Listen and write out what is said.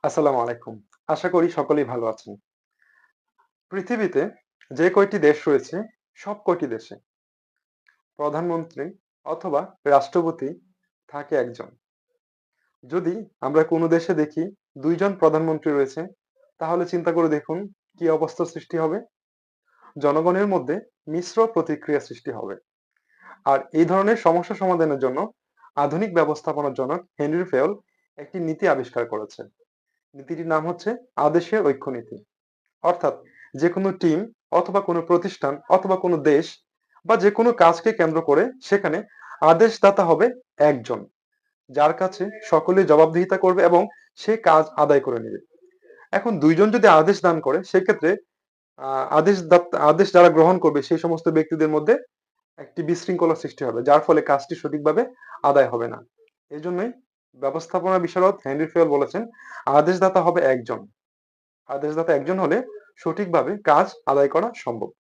আসসালামু আলাইকুম। আশা করি সকলেই ভালো আছেন। পৃথিবীতে যে কয়টি দেশ রয়েছে, সব কয়টি দেশে প্রধানমন্ত্রী অথবা রাষ্ট্রপতি থাকে একজন। যদি আমরা কোনো দেশে দেখি ২ জন প্রধানমন্ত্রী রয়েছে, তাহলে চিন্তা করে দেখুন কি অবস্থার সৃষ্টি হবে? জনগণের মধ্যে মিশ্র প্রতিক্রিয়া সৃষ্টি হবে। আর এই ধরনের সমস্যা সমাধানের জন্য আধুনিক ব্যবস্থাপনার জনক হেনরি ফেয়ল একটি নীতি আবিষ্কার করেছেন। নীতিটির নাম হচ্ছে আদেশের ঐক্য নীতি। অর্থাৎ যেকোনো টিম অথবা কোনো প্রতিষ্ঠান অথবা কোনো দেশ বা যেকোনো কাজকে কেন্দ্র করে সেখানে আদেশদাতা হবে একজন, যার কাছে সকলে জবাবদিহিতা করবে এবং সে কাজ আদায় করে নেবে। এখন ২ জন যদি আদেশ দান করে সেক্ষেত্রে আদেশ যারা গ্রহণ করবে সেই সমস্ত ব্যক্তিদের মধ্যে একটি বিশৃঙ্খলা সৃষ্টি হবে, যার ফলে কাজটি সঠিকভাবে আদায় হবে না। এজন্যই ব্যবস্থাপনা বিশারদ হেনরি ফেয়ল বলেছেন, আদেশদাতা হবে একজন। আদেশদাতা একজন হলে সঠিকভাবে কাজ আদায় করা সম্ভব।